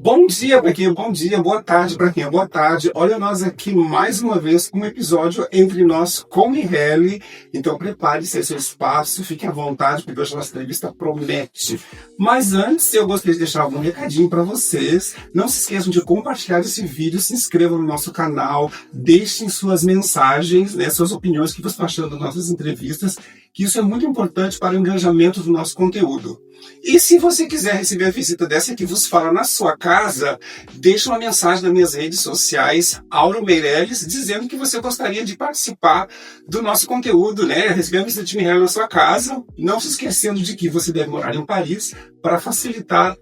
Bom dia para quem é bom dia, boa tarde para quem é boa tarde. Olha nós aqui mais uma vez com um episódio entre nós com Michele. Então prepare-se esse espaço, fique à vontade porque hoje a nossa entrevista promete. Mas antes eu gostaria de deixar algum recadinho para vocês. Não se esqueçam de compartilhar esse vídeo, se inscrevam no nosso canal, deixem suas mensagens, suas opiniões, o que vocês estão achando das nossas entrevistas, que isso é muito importante para o engajamento do nosso conteúdo. E se você quiser receber a visita dessa que vos fala na sua casa, deixa uma mensagem nas minhas redes sociais, Auro Meirelles, dizendo que você gostaria de participar do nosso conteúdo, receber a visita de Michele na sua casa, não se esquecendo de que você deve morar em Paris para facilitar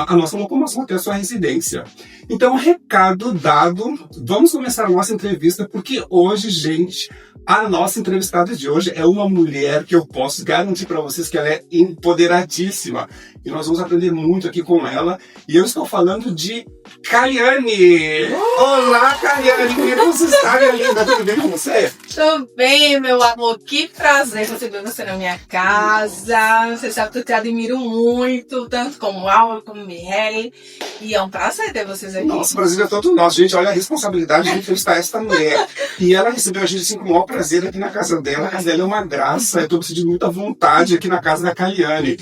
a nossa locomoção até a sua residência. Então, recado dado, vamos começar a nossa entrevista, porque hoje, gente, a nossa entrevistada de hoje é uma mulher que eu posso garantir para vocês que ela é empoderadíssima. E nós vamos aprender muito aqui com ela. E eu estou falando de Kaliane! Olá, Kaliane! Como você está, minha linda? Tudo bem com você? Tô bem, meu amor. Que prazer receber você na minha casa. Você sabe que eu te admiro muito, tanto como Auro, como Michele. E é um prazer ter vocês aqui. Nossa, o prazer é todo nosso, gente. Olha a responsabilidade de entrevistar esta mulher. E ela recebeu a gente assim, com o maior prazer aqui na casa dela. A casa dela é uma graça. Eu tô me sentindo muita vontade aqui na casa da Kaliane.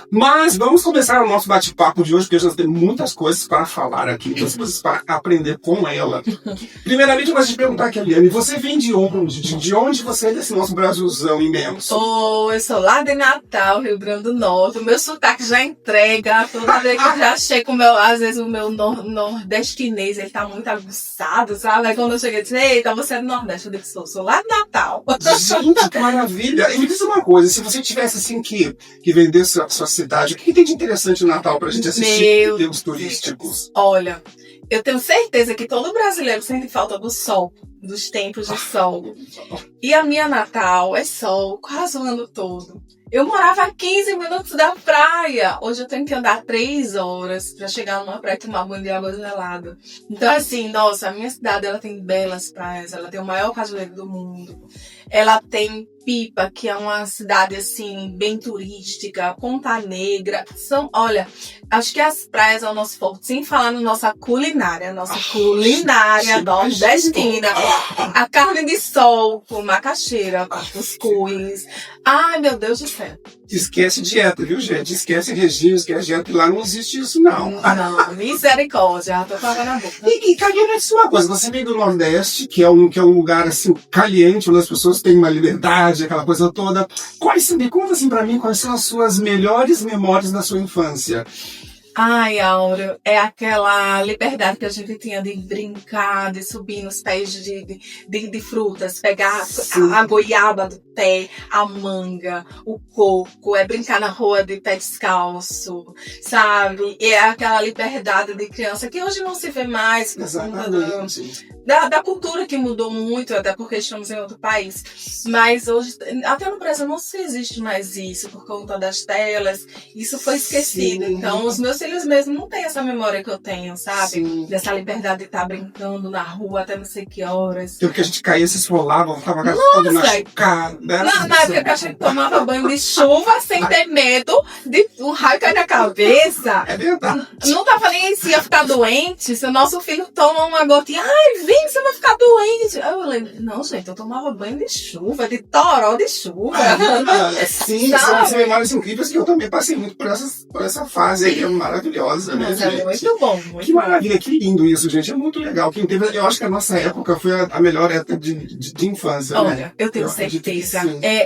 Mas vamos começar o nosso bate-papo de hoje, porque nós temos muitas coisas para falar aqui, muitas coisas para aprender com ela. Primeiramente, eu gosto de perguntar, Kaliane, você vem de onde? De onde você é desse nosso Brasilzão imenso? Eu sou lá de Natal, Rio Grande do Norte. O meu sotaque já entrega. Toda vez que eu já chego, às vezes o meu nordestinês, ele tá muito aguçado, sabe? Aí quando eu cheguei, eu disse, eita, você é do Nordeste. Eu disse, sou lá de Natal. Gente, que maravilha! E me diz uma coisa, se você tivesse assim que vender sua cidade, o que tem de interessante no Natal pra gente assistir em termos turísticos? Olha, eu tenho certeza que todo brasileiro sente falta do sol, dos tempos de sol. E a minha Natal é sol quase o ano todo. Eu morava a 15 minutos da praia. Hoje eu tenho que andar 3 horas para chegar numa praia e tomar banho de água gelada. Então, assim, nossa, a minha cidade, ela tem belas praias. Ela tem o maior cajueiro do mundo. Ela tem Pipa, que é uma cidade, assim, bem turística. Ponta Negra. Olha, acho que as praias é o nosso forte. Sem falar na nossa culinária. Nossa culinária nordestina. A carne de sol com macaxeira, com cuscuz. Ai, meu Deus do céu. Esquece dieta, viu, gente? Esquece regime, esquece dieta. Lá não existe isso, não. Não, misericórdia. Já tô com água na boca. E Kaliane, diz uma coisa. Você veio do Nordeste, que é um lugar, assim, caliente, onde as pessoas têm uma liberdade, aquela coisa toda. Me conta, assim, pra mim, quais são as suas melhores memórias da sua infância? Ai, Auro, é aquela liberdade que a gente tinha de brincar, de subir nos pés de frutas, pegar a goiaba do pé, a manga, o coco, é brincar na rua de pé descalço, sabe? E é aquela liberdade de criança que hoje não se vê mais por conta da cultura que mudou muito, até porque estamos em outro país. Mas hoje, até no Brasil, não se existe mais isso por conta das telas. Isso foi esquecido. Sim. Então, os meus filhos mesmo não têm essa memória que eu tenho, sabe? Sim. Dessa liberdade de estar brincando na rua até não sei que horas. Porque a gente caía, se esfolava, ficava todo machucado. Na época que a gente tomava banho de chuva sem ter medo de um raio cair na cabeça. É verdade. Não tava nem se ia ficar doente. Se o nosso filho toma uma gotinha, ai, vem, você vai ficar doente. Aí eu lembro, não, gente, eu tomava banho de chuva, de toró de chuva. Sim, são as memórias incríveis que eu também passei muito por essa fase aí, é maravilhosa, né, gente? É muito bom, muito que maravilha, que lindo isso, gente, é muito legal. Eu acho que a nossa época foi a melhor época de infância, olha, né? Eu tenho certeza.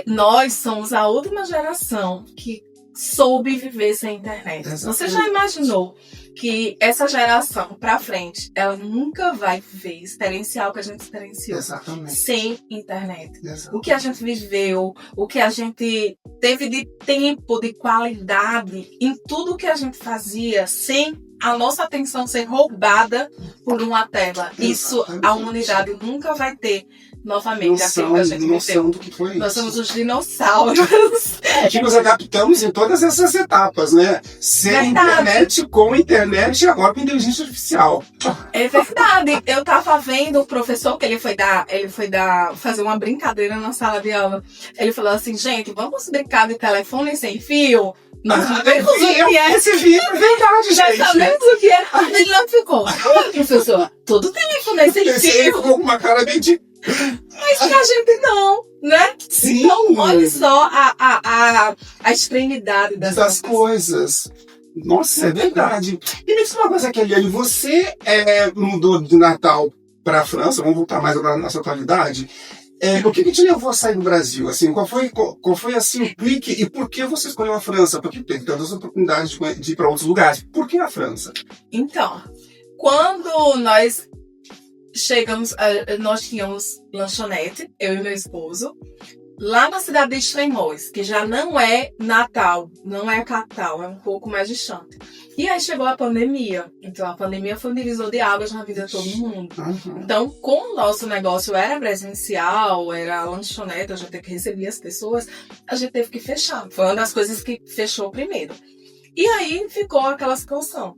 Nós somos a última geração que soube viver sem internet. Exatamente. Você já imaginou que essa geração pra frente, ela nunca vai viver, experienciar o que a gente experienciou. Exatamente. Sem internet. Exatamente. O que a gente viveu, o que a gente teve de tempo, de qualidade, em tudo que a gente fazia, sem a nossa atenção ser roubada por uma tela. Exatamente. Isso a humanidade nunca vai ter novamente. Noção do que foi isso. Nós somos os dinossauros. Que nos adaptamos em todas essas etapas, né? Sem internet, com internet e agora com inteligência artificial. É verdade. Eu tava vendo o professor que ele foi fazer uma brincadeira na sala de aula. Ele falou assim, gente, vamos brincar de telefone sem fio? Nós sabemos o que é. Esse vídeo é verdade, Nós gente. sabemos o que é. Ele não ficou. Ué, professor, tudo tem nesse Ele sentido. ficou com uma cara bem de... Mas pra gente não, né? Sim. Então, olha só a extremidade das coisas. Nossa, é verdade. E me diz uma coisa, Kelly, você mudou de Natal para a França, vamos voltar mais agora na nossa atualidade. O que te levou a sair do Brasil? Assim, qual foi assim, o clique e por que você escolheu a França? Porque tem tantas oportunidades de ir para outros lugares. Por que a França? Então, quando nós chegamos, nós tínhamos lanchonete, eu e meu esposo, lá na cidade de Estremoz, que já não é Natal, não é a capital, é um pouco mais distante. E aí chegou a pandemia. Então a pandemia foi um divisor de águas na vida de todo mundo. Uhum. Então, como o nosso negócio era presencial, era lanchonete, a gente teve que receber as pessoas, a gente teve que fechar. Foi uma das coisas que fechou primeiro. E aí ficou aquela situação.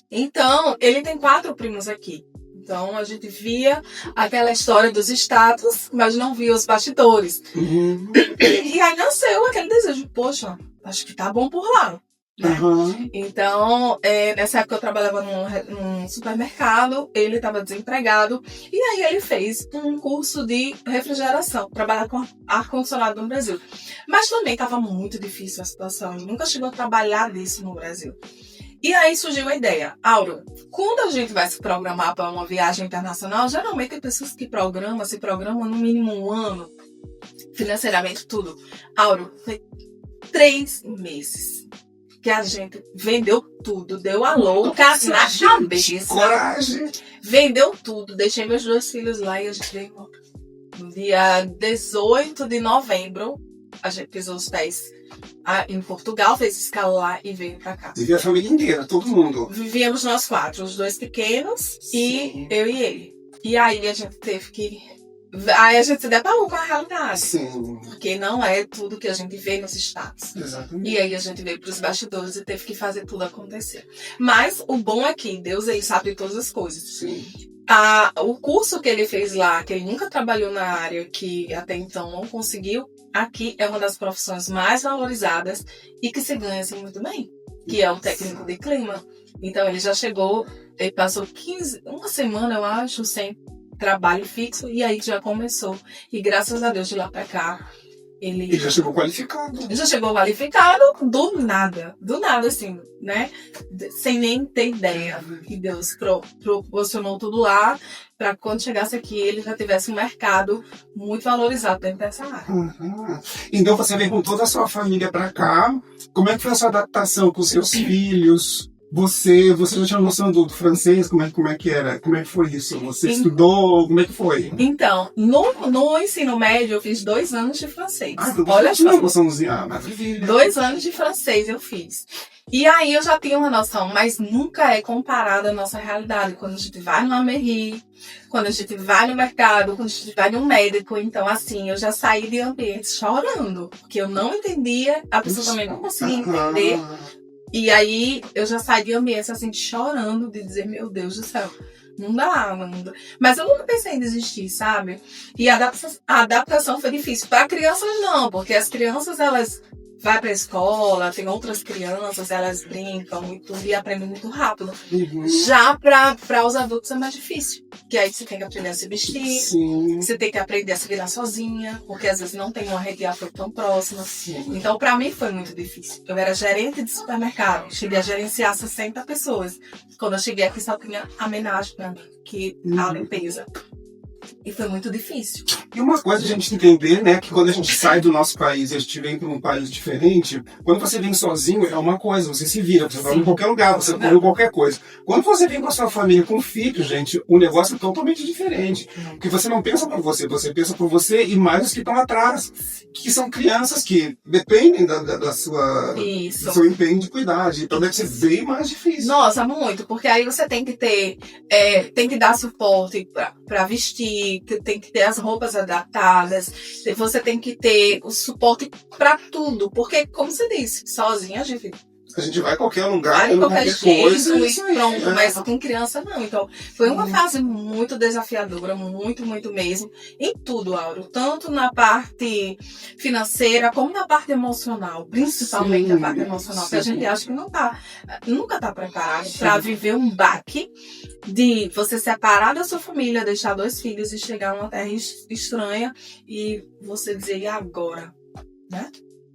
Então, ele tem 4 primos aqui. Então, a gente via aquela história dos status, mas não via os bastidores. Uhum. E aí nasceu aquele desejo, poxa, acho que tá bom por lá. Uhum. Então, nessa época eu trabalhava num supermercado, ele estava desempregado, e aí ele fez um curso de refrigeração, trabalhar com ar-condicionado no Brasil. Mas também estava muito difícil a situação, ele nunca chegou a trabalhar disso no Brasil. E aí surgiu a ideia, Auro, quando a gente vai se programar para uma viagem internacional, geralmente tem pessoas que se programam no mínimo 1 ano, financeiramente tudo. Auro, foi 3 meses que a gente vendeu tudo, deu a louca na cabeça. Coragem. Vendeu tudo, deixei meus 2 filhos lá e a gente veio no dia 18 de novembro, a gente pisou os pés em Portugal, fez escala lá e veio pra cá. Vivia a família inteira, todo mundo. Vivíamos nós 4, os 2 pequenos. Sim. E eu e ele. E aí a gente teve que... Aí a gente se deparou com a realidade. Sim. Porque não é tudo que a gente vê nos status. Exatamente. E aí a gente veio pros bastidores e teve que fazer tudo acontecer. Mas o bom é que Deus, ele sabe de todas as coisas. Sim. O curso que ele fez lá, que ele nunca trabalhou na área, que até então não conseguiu, aqui é uma das profissões mais valorizadas e que se ganha assim muito bem, que é o técnico de clima. Então ele já chegou, ele passou uma semana, eu acho, sem trabalho fixo, e aí já começou. E graças a Deus, de lá pra cá, ele já chegou qualificado. Já chegou qualificado do nada, assim, né? Sem nem ter ideia. E Deus proporcionou tudo lá para quando chegasse aqui ele já tivesse um mercado muito valorizado dentro dessa área. Uhum. Então você veio com toda a sua família para cá. Como é que foi a sua adaptação com seus filhos? Você já tinha noção do francês? Como é que era? Como é que foi isso? Você estudou? Como é que foi? Então, no ensino médio eu fiz 2 anos de francês. Olha só. 2 anos de francês eu fiz. E aí eu já tinha uma noção, mas nunca é comparada à nossa realidade. Quando a gente vai numa mairie, quando a gente vai no mercado, quando a gente vai num médico. Então, assim, eu já saí de ambientes chorando, porque eu não entendia, a pessoa também não conseguia entender. E aí eu já saí de ambiente assim, chorando, de dizer, meu Deus do céu, não dá. Mas eu nunca pensei em desistir, sabe? E a adaptação foi difícil. Para crianças não, porque as crianças, elas vai pra escola, tem outras crianças, elas brincam e tudo, e aprendem muito rápido. Uhum. Já para os adultos é mais difícil. Porque aí você tem que aprender a se vestir, Sim. você tem que aprender a se virar sozinha, porque às vezes não tem uma rede de apoio tão próxima. Sim. Então, para mim foi muito difícil. Eu era gerente de supermercado, cheguei a gerenciar 60 pessoas. Quando eu cheguei aqui, só tinha a homenagem pra mim, que a limpeza. E foi muito difícil. E uma coisa a gente entender, né, que quando a gente sai do nosso país e a gente vem para um país diferente, quando você vem sozinho é uma coisa, você se vira, você vai em qualquer lugar, você come qualquer coisa. Quando você vem com a sua família, com filhos, gente, o negócio é totalmente diferente. Porque você não pensa por você pensa por você e mais os que estão atrás, que são crianças que dependem do seu empenho de cuidar. Então deve ser bem mais difícil. Nossa, muito, porque aí você tem que ter, tem que dar suporte para vestir, tem que ter as roupas adaptadas, você tem que ter o suporte para tudo, porque, como você disse, sozinha a gente A gente vai a qualquer lugar, Vai de qualquer jeito coisa, e isso aí, pronto, é. mas com criança não. Então, foi uma fase muito desafiadora, muito, muito mesmo, em tudo, Auro. Tanto na parte financeira, como na parte emocional, principalmente Sim, a parte emocional, que a gente acha que nunca tá preparado para viver um baque de você separar da sua família, deixar 2 filhos e chegar a uma terra estranha e você dizer, e agora? Né?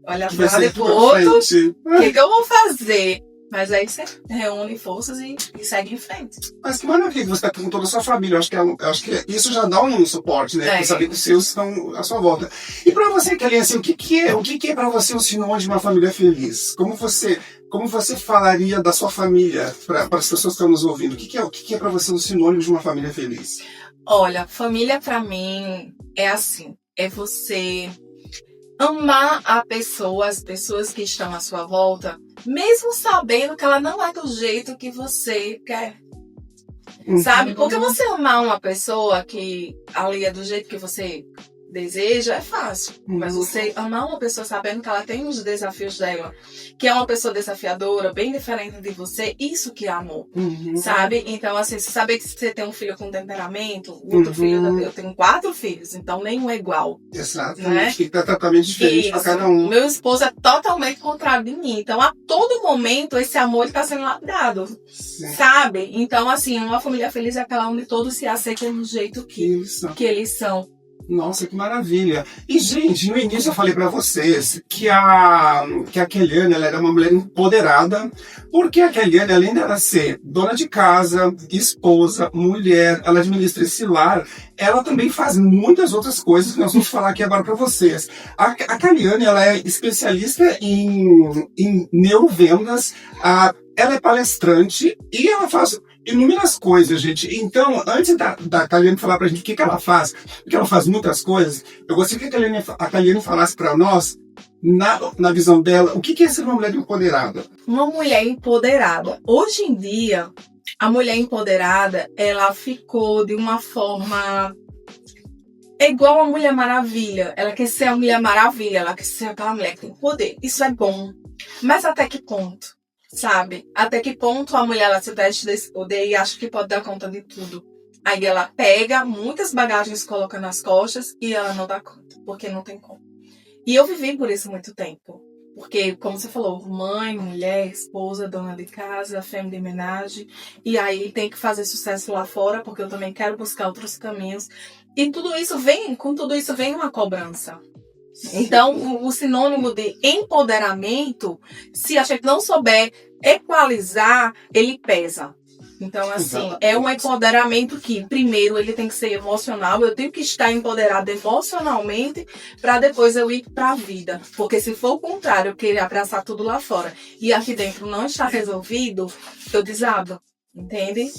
Olha Que vai pra ser pro outro, frente. o que eu vou fazer? Mas aí você reúne forças e segue em frente. Mas que maravilha que você está com toda a sua família. Eu acho que isso já dá um suporte, né? Pra saber que os seus estão à sua volta. E para você, Kelly, assim, o que é para você o sinônimo de uma família feliz? Como você falaria da sua família para as pessoas que estão nos ouvindo? O que é para você o sinônimo de uma família feliz? Olha, família para mim é assim, é você amar as pessoas que estão à sua volta, mesmo sabendo que ela não é do jeito que você quer. Sabe? Porque você amar uma pessoa que ali é do jeito que você deseja é fácil. Mas você amar uma pessoa sabendo que ela tem os desafios dela, que é uma pessoa desafiadora, bem diferente de você, isso que é amor. Sabe? Então, assim, você saber que você tem um filho com temperamento, o outro filho, eu tenho 4 filhos, então nenhum é igual. Exatamente. Né? Tem que ter tratamento diferente para cada um. Meu esposo é totalmente contrário de mim. Então, a todo momento, esse amor está sendo lapidado. Sim. Sabe? Então, assim, uma família feliz é aquela onde todos se aceitam do jeito que eles são. Nossa, que maravilha. E, gente, no início eu falei pra vocês que a Kelliane, ela era uma mulher empoderada, porque a Kelliane, além dela ser dona de casa, esposa, mulher, ela administra esse lar, ela também faz muitas outras coisas que nós vamos falar aqui agora pra vocês. A Kelliane, ela é especialista em neurovendas, ela é palestrante e ela faz inúmeras coisas, gente. Então, antes da Kelliane falar pra gente o que ela faz, porque ela faz muitas coisas, eu gostaria que a Kelliane falasse pra nós, na visão dela, o que é ser uma mulher empoderada? Uma mulher empoderada. Hoje em dia, a mulher empoderada, ela ficou de uma forma... É igual a Mulher Maravilha. Ela quer ser a Mulher Maravilha, ela quer ser aquela mulher que tem poder. Isso é bom. Mas até que ponto? Sabe? Até que ponto a mulher ela se veste desse poder e acha que pode dar conta de tudo. Aí ela pega muitas bagagens, coloca nas costas e ela não dá conta, porque não tem como. E eu vivi por isso muito tempo. Porque, como você falou, mãe, mulher, esposa, dona de casa, femme de menage. E aí tem que fazer sucesso lá fora, porque eu também quero buscar outros caminhos. E com tudo isso vem uma cobrança. Então, o sinônimo de empoderamento, se a gente não souber equalizar, ele pesa. Então, assim, é um empoderamento que, primeiro, ele tem que ser emocional. Eu tenho que estar empoderada emocionalmente para depois eu ir para a vida. Porque se for o contrário, eu querer abraçar tudo lá fora e aqui dentro não está resolvido, eu desabo. Entende?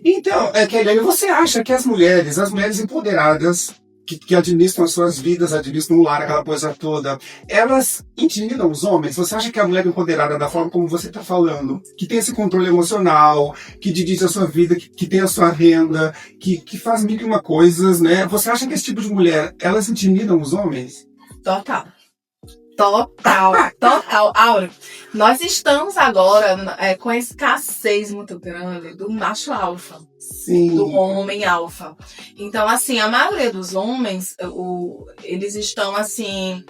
Então, Kelly, você acha que as mulheres empoderadas, que administram as suas vidas, administram o lar, aquela coisa toda, elas intimidam os homens? Você acha que a mulher empoderada, da forma como você está falando, que tem esse controle emocional, que dirige a sua vida, que tem a sua renda, que faz mil e uma coisas, né? Você acha que esse tipo de mulher, elas intimidam os homens? Total. Aura, nós estamos agora com a escassez muito grande do macho alfa. Sim. Do homem alfa. Então, assim, a maioria dos homens, eles estão, assim...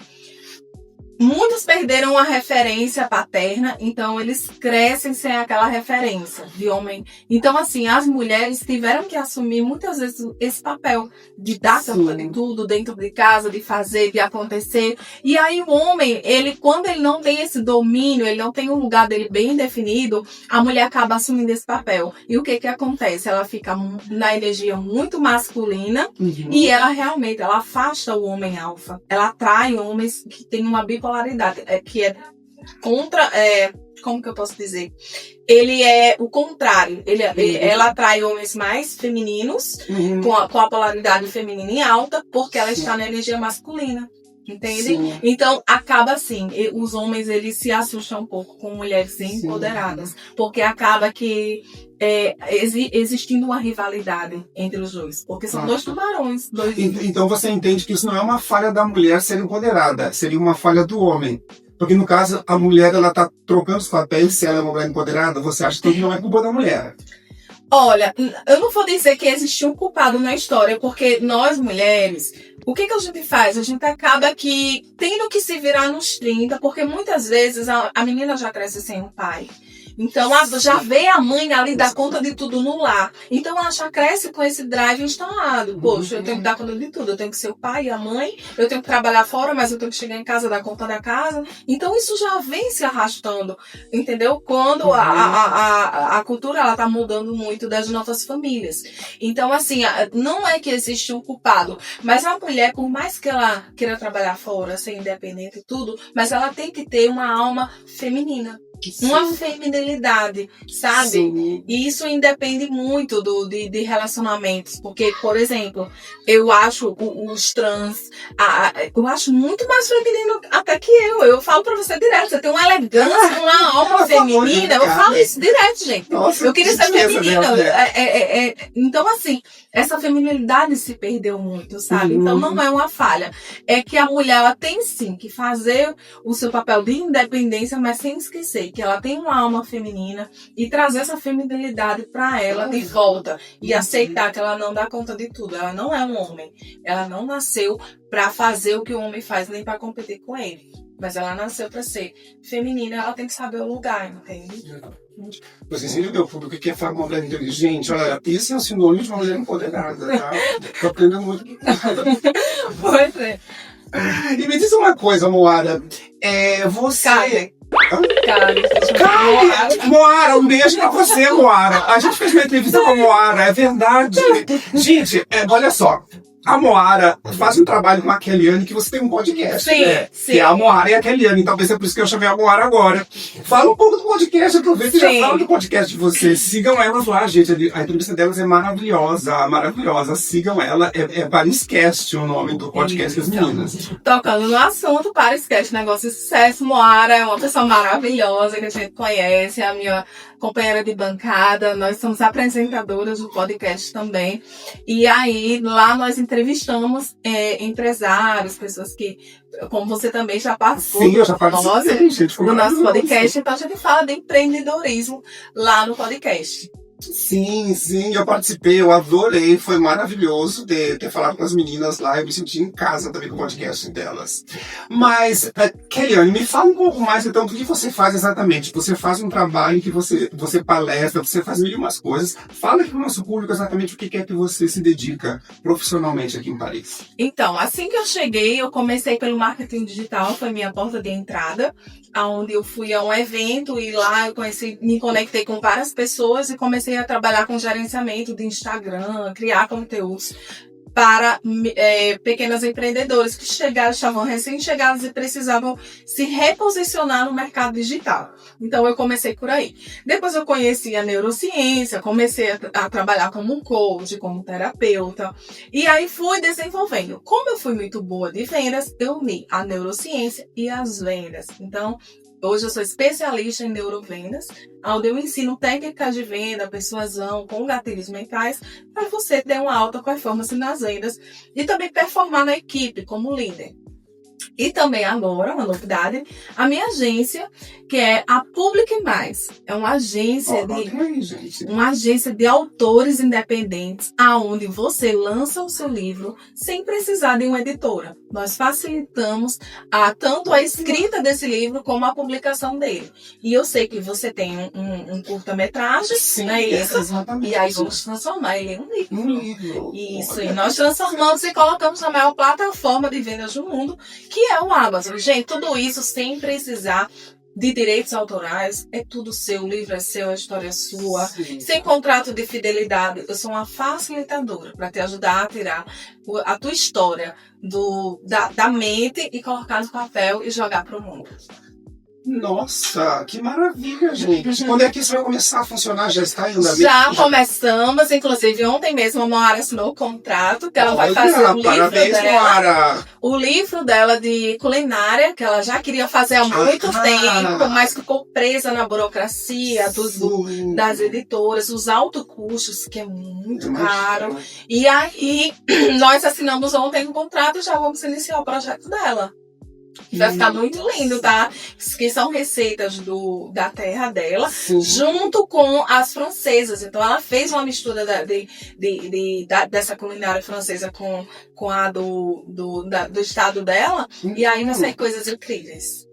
Muitos perderam a referência paterna, então eles crescem sem aquela referência de homem. Então, assim, as mulheres tiveram que assumir muitas vezes esse papel de dar conta de tudo dentro de casa, de fazer, de acontecer. E aí o homem, quando ele não tem esse domínio, ele não tem um lugar dele bem definido, a mulher acaba assumindo esse papel. E o que acontece? Ela fica na energia muito masculina e ela realmente, ela afasta o homem alfa. Ela atrai homens que têm uma bipolaridade, que é contra... como que eu posso dizer? Ele é o contrário. Ela atrai homens mais femininos, com a polaridade feminina em alta, porque ela está na energia masculina. Entende? Sim. Então, acaba assim, os homens, eles se assustam um pouco com mulheres empoderadas, porque acaba que existindo uma rivalidade entre os dois, porque são dois tubarões. Então você entende que isso não é uma falha da mulher ser empoderada, seria uma falha do homem. Porque no caso, a mulher, ela tá trocando os papéis, se ela é uma mulher empoderada, você acha que não é culpa da mulher. Olha, eu não vou dizer que existe um culpado na história, porque nós mulheres, o que a gente faz? A gente acaba que tendo que se virar nos 30, porque muitas vezes a menina já cresce sem um pai. Então, já vê a mãe ali dar conta de tudo no lar. Então, ela já cresce com esse drive instalado. Poxa, eu tenho que dar conta de tudo. Eu tenho que ser o pai e a mãe. Eu tenho que trabalhar fora, mas eu tenho que chegar em casa, dar conta da casa. Então, isso já vem se arrastando. Entendeu? Quando a cultura, ela tá mudando muito das nossas famílias. Então, assim, não é que existe um culpado. Mas a mulher, por mais que ela queira trabalhar fora, ser independente e tudo, mas ela tem que ter uma alma feminina. Uma feminilidade, sabe? Sim. E isso independe muito de relacionamentos. Porque, por exemplo, eu acho os trans, eu acho muito mais feminino até que eu. Eu falo pra você direto, você tem uma elegância, uma alma feminina. Eu falo isso direto, gente. Nossa, eu queria ser feminina. né? Então, assim, essa feminilidade se perdeu muito, sabe? Então, não é uma falha. É que a mulher, ela tem sim que fazer o seu papel de independência, mas sem esquecer que ela tem uma alma feminina e trazer essa feminilidade pra ela de volta e aceitar que ela não dá conta de tudo. Ela não é um homem. Ela não nasceu pra fazer o que o homem faz, nem pra competir com ele. Mas ela nasceu pra ser feminina, ela tem que saber o lugar, entende? Você ensina o meu público que é uma mulher inteligente. Olha, isso é um sinônimo de uma mulher empoderada, tá? Tô aprendendo muito. Pois é. E me diz uma coisa, Moara. Você... Moara, um beijo pra você, Moara. A gente fez uma entrevista com a Moara, é verdade. Gente, olha só. A Moara faz um trabalho com a Kelliane, que você tem um podcast, sim, né? Sim. Que é a Moara e a Kelliane. Talvez é por isso que eu chamei a Moara agora. Fala um pouco do podcast, aproveita e já fala do podcast de vocês. Sigam elas lá, gente. A entrevista delas é maravilhosa, maravilhosa. Sigam ela. É Pariscast o nome do podcast das meninas. Tocando no assunto, Pariscast, negócio de sucesso. Moara é uma pessoa maravilhosa que a gente conhece, é a minha companheira de bancada. Nós somos apresentadoras do podcast também. E aí, lá nós entrevistamos empresários, pessoas que, como você também já participou. Sim, eu já participei, gente. Do nosso podcast. Então, a gente fala de empreendedorismo lá no podcast. Sim, eu participei, eu adorei, foi maravilhoso ter falado com as meninas lá, eu me senti em casa também com o podcast delas. Mas, Kelliane, me fala um pouco mais então do que você faz exatamente. Você faz um trabalho que você palestra, você faz mil e umas coisas. Fala aqui pro nosso público exatamente o que é que você se dedica profissionalmente aqui em Paris. Então, assim que eu cheguei, eu comecei pelo marketing digital, foi minha porta de entrada, onde eu fui a um evento e lá eu me conectei com várias pessoas e comecei a trabalhar com gerenciamento de Instagram, criar conteúdos para pequenas empreendedoras que estavam recém-chegadas e precisavam se reposicionar no mercado digital. Então, eu comecei por aí. Depois eu conheci a neurociência, comecei a trabalhar como coach, como terapeuta, e aí fui desenvolvendo. Como eu fui muito boa de vendas, eu uni a neurociência e as vendas. Então, hoje eu sou especialista em neurovendas, onde eu ensino técnicas de venda, persuasão com gatilhos mentais, para você ter uma alta performance nas vendas e também performar na equipe como líder. E também agora, uma novidade, a minha agência, que é a Public Mais. É uma agência uma agência de autores independentes, aonde você lança o seu livro sem precisar de uma editora. Nós facilitamos tanto a escrita desse livro como a publicação dele. E eu sei que você tem um curta-metragem, sim, não é isso? Exatamente. E aí vamos transformar ele em um livro. Um livro. Isso, e nós transformamos e colocamos na maior plataforma de vendas do mundo, que é o Amazon. Gente, tudo isso sem precisar de direitos autorais, é tudo seu, o livro é seu, a história é sua, Sim. Sem contrato de fidelidade. Eu sou uma facilitadora para te ajudar a tirar a tua história da mente e colocar no papel e jogar para o mundo. Nossa, que maravilha, gente. Quando é que isso vai começar a funcionar? Já está em andamento? Já começamos, inclusive ontem mesmo a Moara assinou o contrato, que ela vai fazer o livro parabéns, dela. Moara. O livro dela de culinária, que ela já queria fazer há muito tempo, mas ficou presa na burocracia das editoras, os altos custos, que é muito caro. E aí, nós assinamos ontem um contrato e já vamos iniciar o projeto dela. Vai ficar muito lindo, tá? Que são receitas da terra dela, junto com as francesas. Então, ela fez uma mistura dessa culinária francesa com a do estado dela. E aí, não sei, coisas incríveis.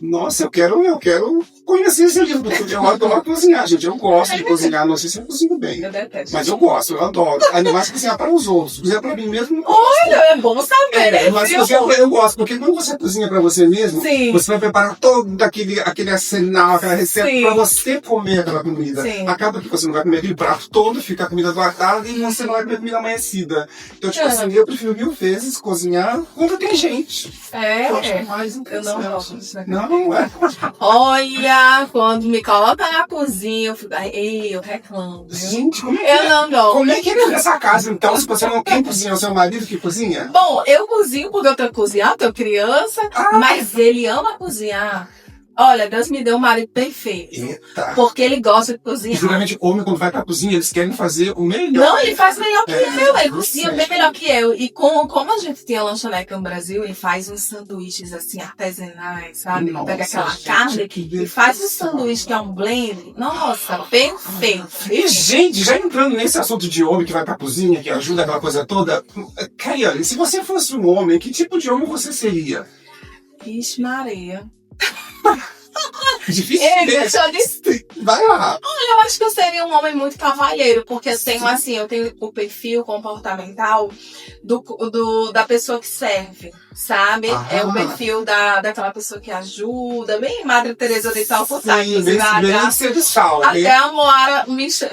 Nossa, eu quero conhecer esse livro, porque eu adoro cozinhar, gente. Eu gosto de cozinhar, não sei se eu cozinho bem. Eu detesto. Mas eu gosto, eu adoro. Ainda mais cozinhar para os outros. Cozinhar para mim mesmo. Olha, é bom saber. Mas eu gosto, porque quando você cozinha para você mesmo, Sim. você vai preparar todo aquele arsenal, aquela receita para você comer aquela comida. Sim. Acaba que você não vai comer aquele prato todo, fica a comida guardada e você não vai comer comida amanhecida. Então, tipo assim, eu prefiro 1000 vezes cozinhar quando tem gente. Eu acho mais interessante. Eu não gosto disso. Não é. Olha, quando me coloca na cozinha, eu reclamo. Gente, Eu não dou. como é que é nessa casa, então, se você não quer cozinhar, o seu marido que cozinha? Bom, eu cozinho porque eu tenho que cozinhar, eu tenho criança, mas ele ama cozinhar. Olha, Deus me deu um marido perfeito. Eita. Porque ele gosta de cozinhar. E, geralmente, homem, quando vai pra cozinha, eles querem fazer o melhor. Não, ele faz melhor que eu. Ele cozinha bem melhor que eu. E como a gente tem a lanchonete no Brasil, ele faz uns sanduíches assim, artesanais, sabe? Nossa, pega aquela gente, carne que e faz um sanduíche que é um blend. Nossa, perfeito. E, gente, já entrando nesse assunto de homem que vai pra cozinha, que ajuda aquela coisa toda, Caiane, se você fosse um homem, que tipo de homem você seria? Ixi, Maria. Difícil. Deixa eu dizer. Vai lá. Eu acho que eu seria um homem muito cavalheiro, porque eu tenho o perfil comportamental da pessoa que serve, sabe? É o perfil daquela pessoa que ajuda, bem Madre Teresa de Calcutá. Bem serviçal. Até a Moara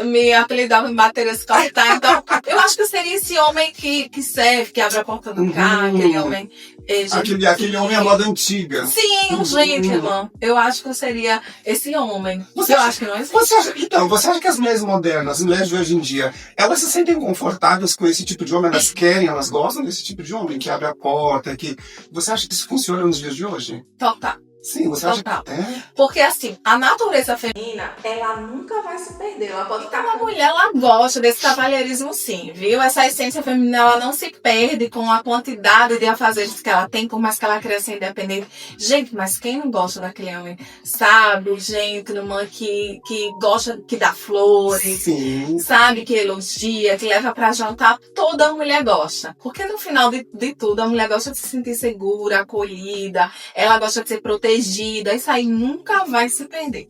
me apelidava de Madre Teresa de Calcutá. Então, eu acho que eu seria esse homem que serve, que abre a porta do carro, aquele homem... Aquele homem à moda antiga. Sim, um gentleman. Eu acho que eu seria esse homem. Acho que não existe. Você acha que as mulheres modernas, as mulheres de hoje em dia, elas se sentem confortáveis com esse tipo de homem? Elas querem, elas gostam desse tipo de homem que abre a porta, que... Você acha que isso funciona nos dias de hoje? Total. Sim, você acha que é? Porque assim, a natureza feminina, ela nunca vai se perder. Ela pode estar uma mulher, ela gosta desse cavalheirismo sim, viu? Essa essência feminina, ela não se perde com a quantidade de afazeres que ela tem, por mais que ela queira ser independente. Gente, mas quem não gosta daquele homem? Sabe, gente, uma que gosta, que dá flores, sim, sabe, que elogia, que leva pra jantar, toda mulher gosta. Porque no final de tudo, a mulher gosta de se sentir segura, acolhida, ela gosta de ser protegida. Isso aí nunca vai se perder.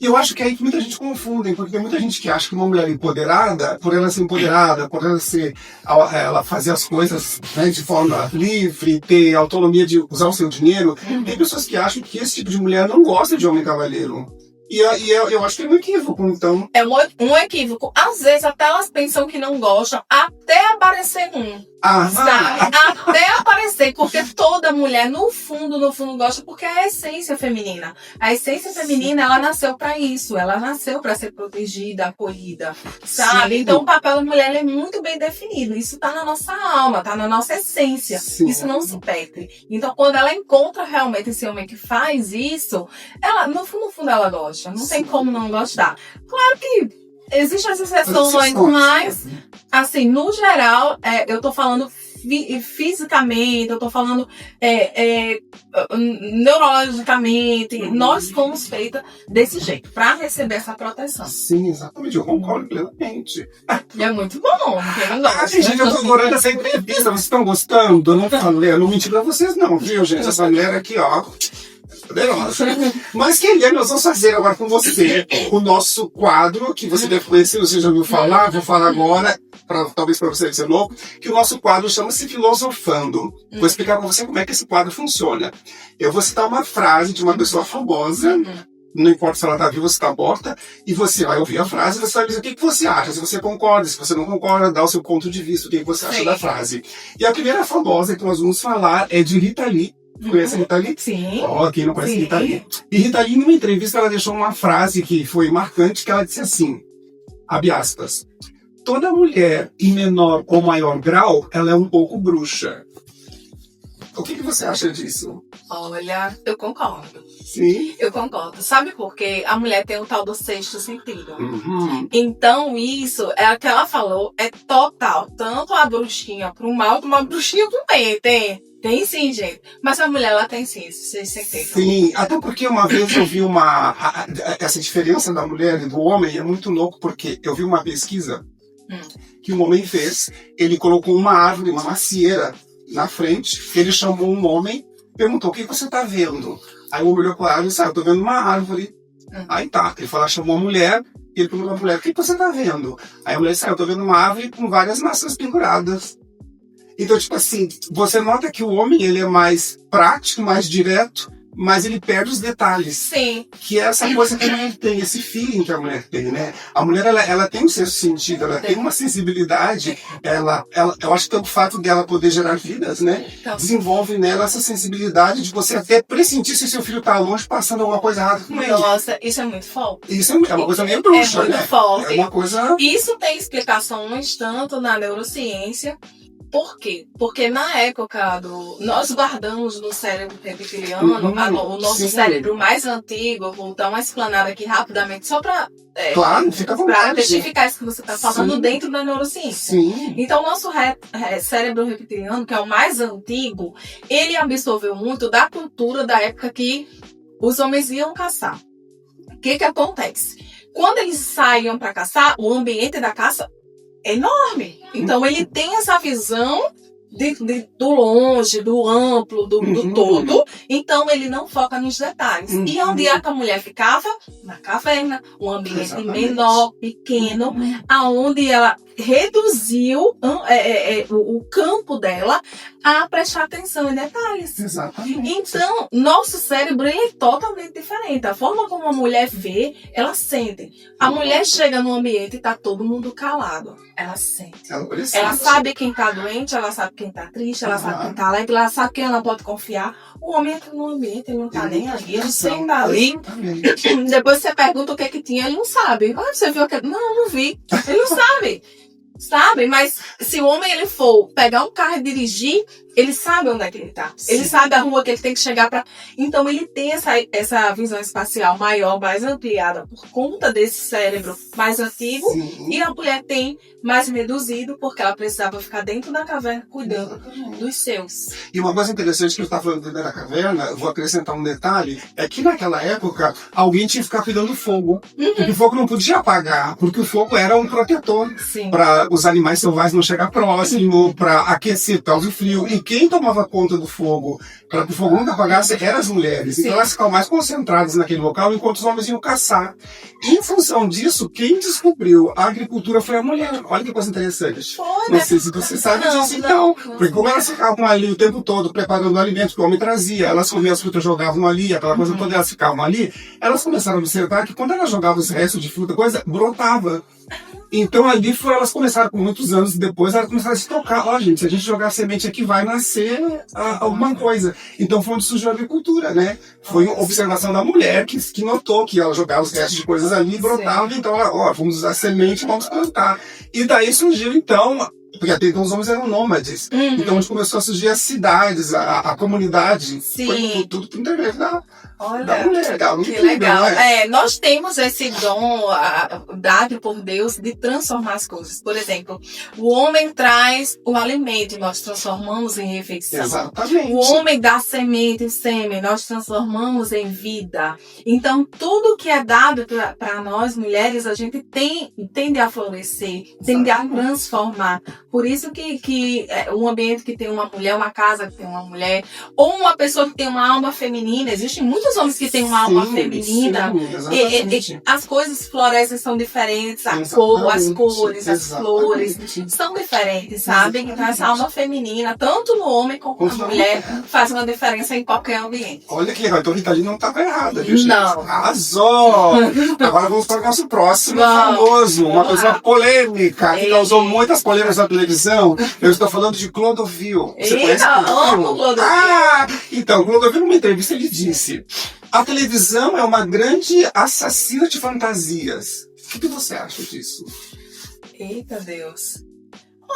E eu acho que é aí que muita gente confunde, porque tem muita gente que acha que uma mulher empoderada, por ela ser empoderada, por ela fazer as coisas, né, de forma livre, ter autonomia de usar o seu dinheiro, tem pessoas que acham que esse tipo de mulher não gosta de homem cavalheiro. E eu acho que é um equívoco, então. É um equívoco. Às vezes até elas pensam que não gostam, até aparecer um. Sabe? Até aparecer, porque toda mulher, no fundo, gosta, porque é a essência feminina. A essência feminina, ela nasceu pra isso. Ela nasceu pra ser protegida, acolhida, sabe? Sim. Então o papel da mulher é muito bem definido. Isso tá na nossa alma, tá na nossa essência. Sim. Isso não se perde. Então quando ela encontra realmente esse homem que faz isso, ela, no fundo, ela gosta. Não tem como não gostar. Claro que existem as exceções, mas, assim, no geral, eu tô falando fisicamente, eu tô falando neurologicamente, nós fomos feitas desse jeito, pra receber essa proteção. Sim, exatamente, eu concordo plenamente. E é muito bom, quem não gosta. Gente, eu tô adorando essa entrevista, vocês estão gostando? Eu não falei, eu não menti pra vocês não, viu, gente? Essa mulher aqui, ó... poderosa. Mas, querida, nós vamos fazer agora com você o nosso quadro, que você deve conhecer, você já ouviu falar, vou falar agora, talvez para você ser louco, que o nosso quadro chama-se Filosofando. Vou explicar para você como é que esse quadro funciona. Eu vou citar uma frase de uma pessoa famosa, não importa se ela está viva ou se está morta, e você vai ouvir a frase e você vai dizer o que você acha, se você concorda, se você não concorda, dá o seu ponto de vista, o que você acha da frase. E a primeira famosa que nós vamos falar é de Rita Lee. Conhece a Rita Lee? Sim. Quem não conhece Rita Lee? E Rita Lee, numa entrevista, ela deixou uma frase que foi marcante, que ela disse assim, abre aspas, toda mulher em menor ou maior grau, ela é um pouco bruxa. O que você acha disso? Olha, eu concordo. Sim. Eu concordo. Sabe por quê? A mulher tem o tal do sexto sentido. Uhum. Então, isso, é o que ela falou, é total. Tanto a bruxinha pro mal, como a bruxinha pro bem. Tem sim, gente. Mas a mulher, ela tem sim, esse sexto sentido. Sim, até porque uma vez eu vi essa diferença da mulher e do homem é muito louco, porque eu vi uma pesquisa que um homem fez, ele colocou uma árvore, uma macieira na frente, ele chamou um homem, perguntou, o que você está vendo? Aí o homem olhou para a árvore e disse, eu estou vendo uma árvore. Aí tá, ele falou, chamou a mulher, e ele perguntou à mulher, o que você está vendo? Aí a mulher disse, eu estou vendo uma árvore com várias maçãs penduradas. Então, tipo assim, você nota que o homem ele é mais prático, mais direto, mas ele perde os detalhes. Sim. Que é essa coisa que a mulher tem, esse feeling que a mulher tem, né? A mulher, ela tem um sexto sentido, ela tem uma sensibilidade, eu acho que pelo fato dela poder gerar vidas, né? Então, desenvolve nela essa sensibilidade de você até pressentir se seu filho tá longe, passando alguma coisa errada com ele. nossa, isso é muito forte. Isso é uma coisa meio bruxa, é muito né? forte. É uma coisa... Isso tem explicações tanto na neurociência. Por quê? Porque na época nós guardamos no cérebro reptiliano, o nosso sim. cérebro mais antigo, vou dar uma explanada aqui rapidamente, só para claro, fica à vontade. testificar isso que você está falando Sim. dentro da neurociência. Sim. Então, o nosso cérebro reptiliano, que é o mais antigo, ele absorveu muito da cultura da época que os homens iam caçar. O que acontece? Quando eles saíam para caçar, o ambiente da caça é enorme. Então, ele tem essa visão do longe, do amplo, do todo. Então, ele não foca nos detalhes. E onde é que a mulher ficava? Na caverna. Um ambiente menor, pequeno, aonde ela reduziu o campo dela a prestar atenção em detalhes. Exatamente. Então, nosso cérebro é totalmente diferente. A forma como a mulher vê, ela sente. A mulher chega no ambiente e tá todo mundo calado. Ela sente. Ela sabe quem tá doente, ela sabe quem tá triste, ela sabe quem tá alegre, ela sabe quem ela pode confiar. O homem entra no ambiente, ele não tá nem ali, ele senta ali. Depois você pergunta o que que tinha, ele não sabe. Ah, você viu aquele? Não vi. Ele não sabe. Sabe? Mas se o homem ele for pegar um carro e dirigir, ele sabe onde é que ele tá. Sim. Ele sabe a rua que ele tem que chegar para. Então ele tem essa visão espacial maior, mais ampliada por conta desse cérebro mais antigo. Sim. E a mulher tem mais reduzido porque ela precisava ficar dentro da caverna cuidando dos seus. E uma coisa interessante que eu estava falando dentro da caverna, eu vou acrescentar um detalhe, é que naquela época alguém tinha que ficar cuidando do fogo. Porque o fogo não podia apagar, porque o fogo era um protetor para os animais selvagens não chegar próximo, para aquecer, por causa do frio. E quem tomava conta do fogo, para que o fogo nunca apagasse, eram as mulheres. Sim. Então elas ficavam mais concentradas naquele local, enquanto os homens iam caçar. E em função disso, quem descobriu a agricultura foi a mulher. Olha que coisa interessante. Não sei se você sabe disso, então. Porque como elas ficavam ali o tempo todo preparando alimentos que o homem trazia, elas comiam as frutas, jogavam ali, aquela coisa toda, elas ficavam ali, elas começaram a observar que quando elas jogavam os restos de fruta, coisa, brotava. Então ali elas começaram, por muitos anos depois, elas começaram a se tocar. Ó, gente, se a gente jogar semente aqui, vai nascer alguma coisa. Então foi onde surgiu a agricultura, né? Foi uma observação da mulher que notou que ela jogava os restos de coisas ali e brotava. Então ela, vamos usar semente, vamos plantar. E daí surgiu, então, porque até então os homens eram nômades. Então onde começou a surgir as cidades, a comunidade. Sim. Foi tudo por intermédio da Olha, mulher. Que legal. Nós temos esse dom dado por Deus de transformar as coisas. Por exemplo, o homem traz o alimento e nós transformamos em refeição. Exatamente. O homem dá semente e sêmen, nós transformamos em vida. Então, tudo que é dado para nós mulheres, a gente tende a florescer, tende a transformar. Por isso que um ambiente que tem uma mulher, uma casa que tem uma mulher, ou uma pessoa que tem uma alma feminina, existem muitos homens que têm uma alma feminina, e as coisas florescem são diferentes, as cores, as flores são diferentes, sabe? Então essa alma feminina, tanto no homem como na mulher, faz uma diferença em qualquer ambiente. Olha que legal, então a Rita não estava errada, viu, gente? Não. Arrasou! Agora vamos para o nosso próximo famoso, uma pessoa polêmica, que causou muitas polêmicas na televisão. Eu estou falando de Clodovil. Você conhece Clodovil? Então, Clodovil, numa entrevista, ele disse: a televisão é uma grande assassina de fantasias. O que você acha disso? Eita Deus.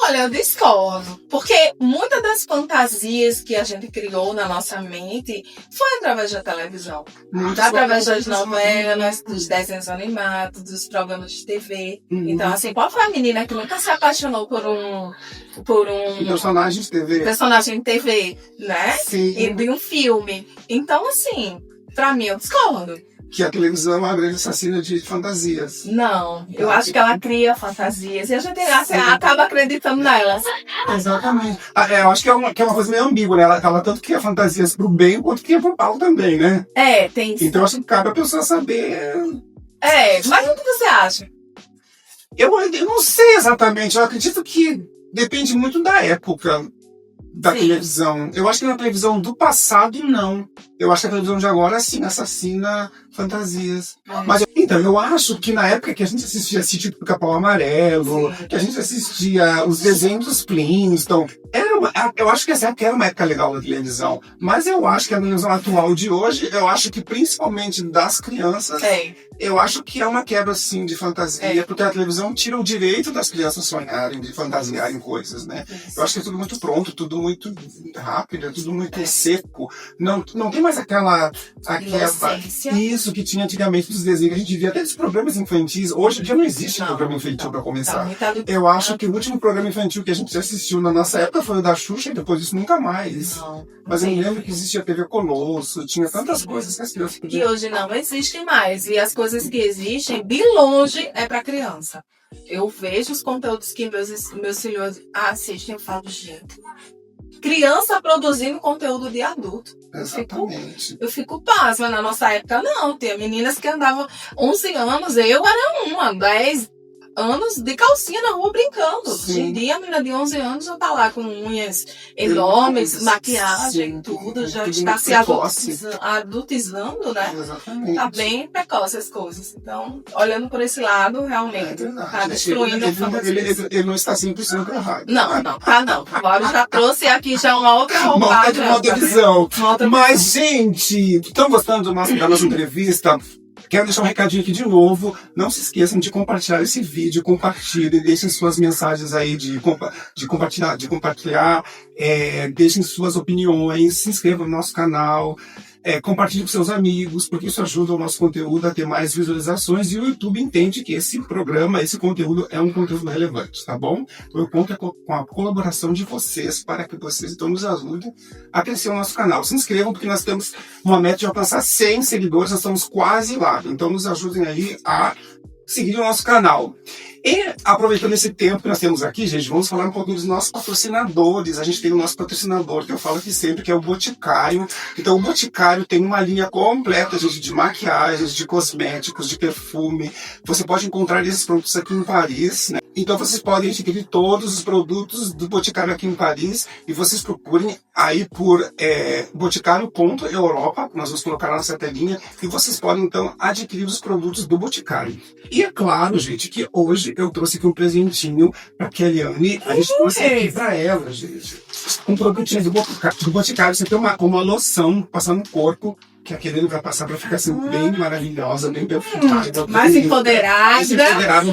Olha, eu discordo. Porque muitas das fantasias que a gente criou na nossa mente foi através da televisão. Através das novelas, dos desenhos animados, dos programas de TV. Então, assim, qual foi a menina que nunca se apaixonou por um personagem de TV. Personagem de TV, né? Sim. E de um filme. Então, assim, pra mim, eu discordo. Que a televisão é uma grande assassina de fantasias. Não, eu acho que ela cria fantasias e a gente acaba acreditando nelas. Exatamente. Eu acho que é uma coisa meio ambígua, né? Ela tanto cria fantasias pro bem quanto cria pro mal também, né? Tem isso. Então acho que cabe a pessoa saber. Mas o que você acha? Eu não sei exatamente, eu acredito que depende muito da época da televisão. Eu acho que na televisão do passado, não. Eu acho que a televisão de agora, sim, assassina fantasias. Mas, então, eu acho que na época que a gente assistia Sítio do Capão Amarelo, que a gente assistia os desenhos dos Flintstones, eu acho que essa época era uma época legal da televisão. Mas eu acho que a televisão atual de hoje, eu acho que principalmente das crianças, eu acho que é uma quebra, sim, de fantasia, porque a televisão tira o direito das crianças sonharem, de fantasiarem coisas, né? Eu acho que é tudo muito pronto, tudo muito rápido, é tudo muito seco. Não tem mais aquela isso que tinha antigamente dos desenhos. A gente via até dos programas infantis. Hoje em dia não existe programa infantil para começar. Eu acho que o último programa infantil que a gente assistiu na nossa época foi o da Xuxa e depois disso nunca mais. Mas eu me lembro que existia a TV Colosso, tinha tantas coisas que as crianças podiam... E hoje não existe mais. E as coisas que existem, de longe, é para criança. Eu vejo os conteúdos que meus filhos assistem e falo, gente, criança produzindo conteúdo de adulto. Exatamente. Eu fico pasma. Na nossa época, não. Tinha meninas que andavam 11 anos, eu era 10 anos de calcinha na rua brincando. Hoje em dia, a menina de 11 anos já tá lá com unhas enormes, maquiagem, tudo, já está se adultizando, né? Exatamente. Tá bem precoce as coisas. Então, olhando por esse lado, realmente, tá destruindo a fantasia. Ele não está 100% errado. Não. Agora já trouxe aqui já uma outra roupagem. Uma outra visão. Mas, gente, estão gostando da nossa entrevista? Quero deixar um recadinho aqui de novo. Não se esqueçam de compartilhar esse vídeo, compartilhem, deixem suas mensagens aí de compartilhar, deixem suas opiniões, se inscrevam no nosso canal, compartilhem com seus amigos, porque isso ajuda o nosso conteúdo a ter mais visualizações e o YouTube entende que esse programa, esse conteúdo é um conteúdo relevante, tá bom? Então eu conto com a colaboração de vocês para que vocês então nos ajudem a crescer o nosso canal. Se inscrevam porque nós temos uma meta de alcançar 100 seguidores, nós estamos quase lá. Então nos ajudem aí a seguir o nosso canal. E aproveitando esse tempo que nós temos aqui, gente, vamos falar um pouquinho dos nossos patrocinadores. A gente tem o nosso patrocinador, que eu falo aqui sempre, que é o Boticário. Então o Boticário tem uma linha completa, gente, de maquiagens, de cosméticos, de perfume. Você pode encontrar esses produtos aqui em Paris, né? Então vocês podem adquirir todos os produtos do Boticário aqui em Paris e vocês procurem aí por boticário.europa, nós vamos colocar na nossa telinha, e vocês podem então adquirir os produtos do Boticário. E é claro, gente, que hoje eu trouxe aqui um presentinho pra Kellyanne, a gente trouxe aqui pra ela, gente. Um produtinho do Boticário, você tem uma loção passar no corpo, que a Kellyanne vai passar pra ficar assim, bem maravilhosa, bem perfumada. Mais empoderada.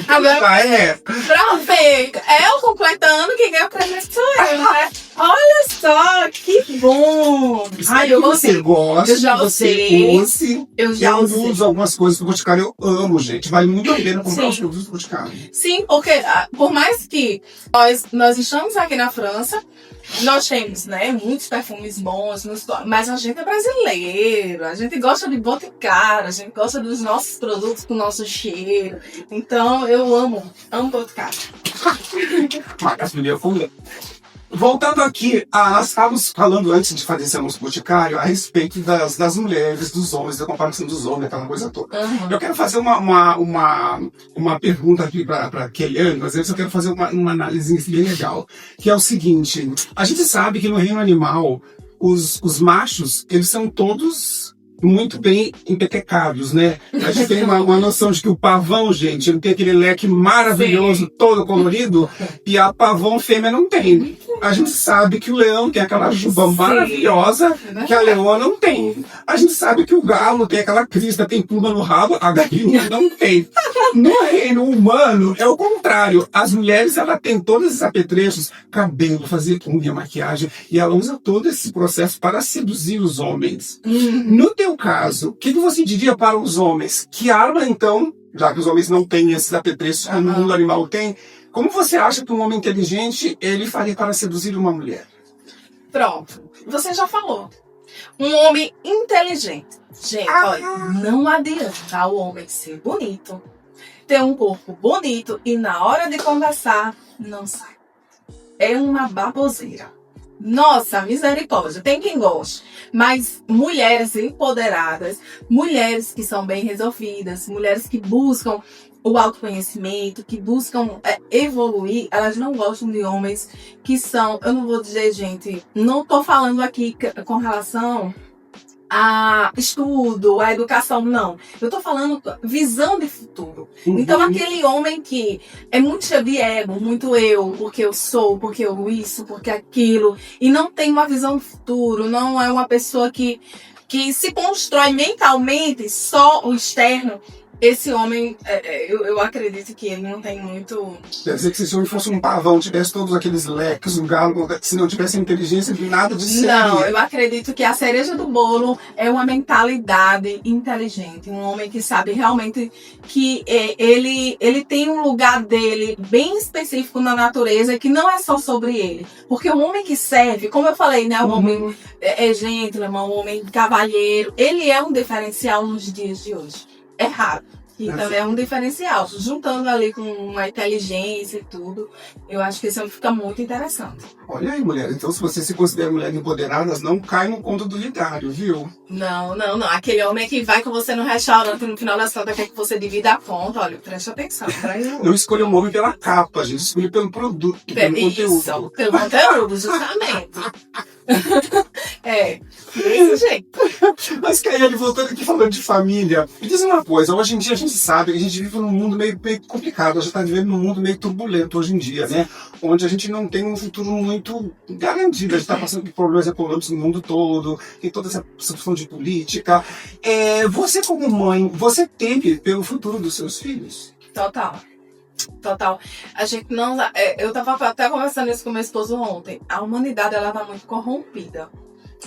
Agora, pra ver, o completando que ganha o prêmio sou eu, né? Olha só, que bom! Ai, eu você gosta, eu já usei. Eu uso algumas coisas do Boticário, eu amo, gente. Vale muito a pena comprar os produtos do Boticário. Sim, porque por mais que nós estamos aqui na França, nós temos, né, muitos perfumes bons, mas a gente é brasileiro, a gente gosta de Boticário, a gente gosta dos nossos produtos com o nosso cheiro. Então, eu amo Boticário. Voltando aqui, nós estávamos falando antes de fazer esse anúncio Boticário a respeito das mulheres, dos homens, da comparação dos homens, aquela coisa toda. Eu quero fazer uma pergunta aqui para Kellyanne, às vezes eu quero fazer uma análise bem legal, que é o seguinte: a gente sabe que no reino animal, os machos, eles são todos muito bem empetecados, né? A gente tem uma noção de que o pavão, gente, ele tem aquele leque maravilhoso, todo colorido, e a pavão fêmea não tem. A gente sabe que o leão tem aquela juba maravilhosa que a leoa não tem. A gente sabe que o galo tem aquela crista, tem pluma no rabo, a galinha não tem. No reino humano, é o contrário. As mulheres, ela tem todos esses apetrechos, cabelo, fazer unha, maquiagem, e ela usa todo esse processo para seduzir os homens. No teu caso, o que você diria para os homens? Que arma, então, já que os homens não têm esses apetrechos como o mundo animal tem, como você acha que um homem inteligente, ele faria para seduzir uma mulher? Pronto, você já falou. Um homem inteligente. Gente, olha, não adianta o homem ser bonito, ter um corpo bonito e na hora de conversar, não sai. É uma baboseira. Nossa, misericórdia, tem quem goste. Mas mulheres empoderadas, mulheres que são bem resolvidas, mulheres que buscam o autoconhecimento, que buscam evoluir, elas não gostam de homens que são, eu não vou dizer, gente, não tô falando aqui com relação a estudo, a educação, não. Eu tô falando visão de futuro. Então, aquele homem que é muito cheio de ego, muito eu, porque eu sou, porque eu isso, porque aquilo, e não tem uma visão de futuro, não é uma pessoa que se constrói mentalmente só o externo. Esse homem, eu acredito que ele não tem muito... Quer dizer que se esse homem fosse um pavão, tivesse todos aqueles leques, um galo, se não tivesse inteligência, nada de seria. Não, eu acredito que a cereja do bolo é uma mentalidade inteligente. Um homem que sabe realmente que ele tem um lugar dele bem específico na natureza, que não é só sobre ele. Porque o homem que serve, como eu falei, né? O homem é gentleman, o homem cavalheiro, ele é um diferencial nos dias de hoje. É raro. Então é um diferencial. Juntando ali com uma inteligência e tudo, eu acho que isso fica muito interessante. Olha aí, mulher. Então, se você se considera mulher empoderada, não cai no conto do lidário, viu? Não. Aquele homem que vai com você no restaurante e no final das contas quer que você divida a conta, olha, preste atenção. Não escolha um homem pela capa, gente. Escolha pelo produto, pelo conteúdo. Pelo conteúdo, justamente. Desse jeito. Mas, Kaiane, voltando aqui falando de família, me diz uma coisa, hoje em dia a gente sabe que a gente vive num mundo meio complicado, a gente está vivendo num mundo meio turbulento hoje em dia, né? Onde a gente não tem um futuro muito garantido, a gente está passando por problemas econômicos no mundo todo, tem toda essa questão de política. Você como mãe, você teme pelo futuro dos seus filhos? Total. A gente não... eu tava até conversando isso com meu esposo ontem. A humanidade, ela tá muito corrompida.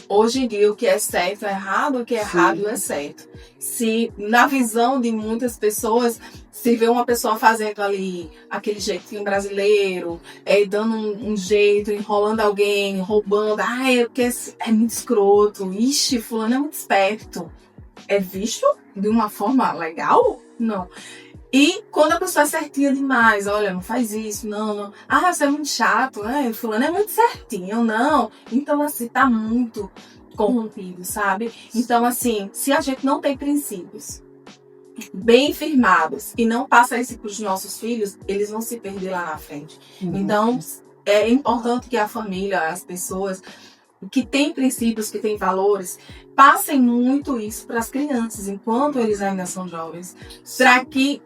Hoje em dia, o que é certo é errado, o que é errado é certo. Se, na visão de muitas pessoas, se vê uma pessoa fazendo ali aquele jeitinho brasileiro, dando um jeito, enrolando alguém, roubando, porque é muito escroto, ixi, fulano é muito esperto. É visto de uma forma legal? Não. E quando a pessoa é certinha demais, olha, não faz isso, não. Você é muito chato, né? Fulano é muito certinho, não. Então, assim, tá muito corrompido, sabe? Então, assim, se a gente não tem princípios bem firmados e não passa isso para os nossos filhos, eles vão se perder lá na frente. Então, é importante que a família, as pessoas que têm princípios, que têm valores, passem muito isso para as crianças, enquanto eles ainda são jovens, para que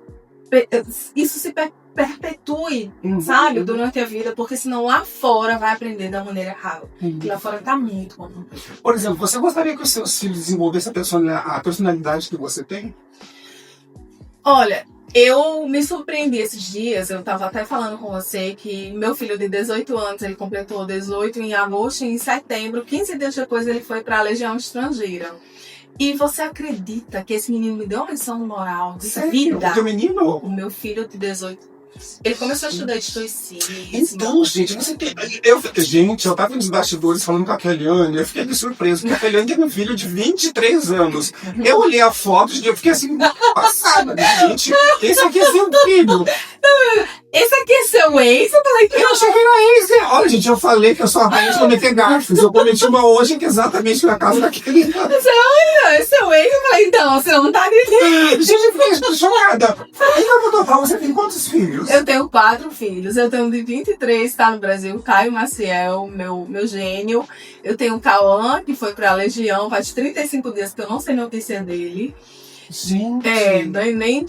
isso se perpetue, sabe, durante a vida, porque senão lá fora vai aprender da maneira errada. E lá fora tá muito corrompido. Por exemplo, você gostaria que os seus filhos desenvolvessem a personalidade que você tem? Olha, eu me surpreendi esses dias, eu tava até falando com você que meu filho de 18 anos, ele completou 18 em agosto e em setembro, 15 dias depois ele foi para a Legião Estrangeira. E você acredita que esse menino me deu uma lição moral de vida? O teu menino? O meu filho de 18. Ele começou a estudar estoicismo. Então, gente, você tem... eu tava nos bastidores falando com a Keliane, eu fiquei surpreso, porque a Keliane tem um filho de 23 anos. Eu olhei a foto e eu fiquei assim, passada, gente, esse aqui é seu filho. esse aqui é seu ex? Eu falei, Eu achei que era ex, né? Olha, gente, eu falei que eu sou a rainha de cometer gafes. Eu cometi uma hoje que é exatamente na casa daquele. não, esse é o ex? Eu falei, então, você não tá entendendo. Gente, eu fiquei chocada. Então, vou tocar, você tem quantos filhos? Eu tenho 4 filhos. Eu tenho um de 23, tá no Brasil, Caio Maciel, meu gênio. Eu tenho o Cauã, que foi pra Legião, faz 35 dias que eu não sei notícia dele. Gente.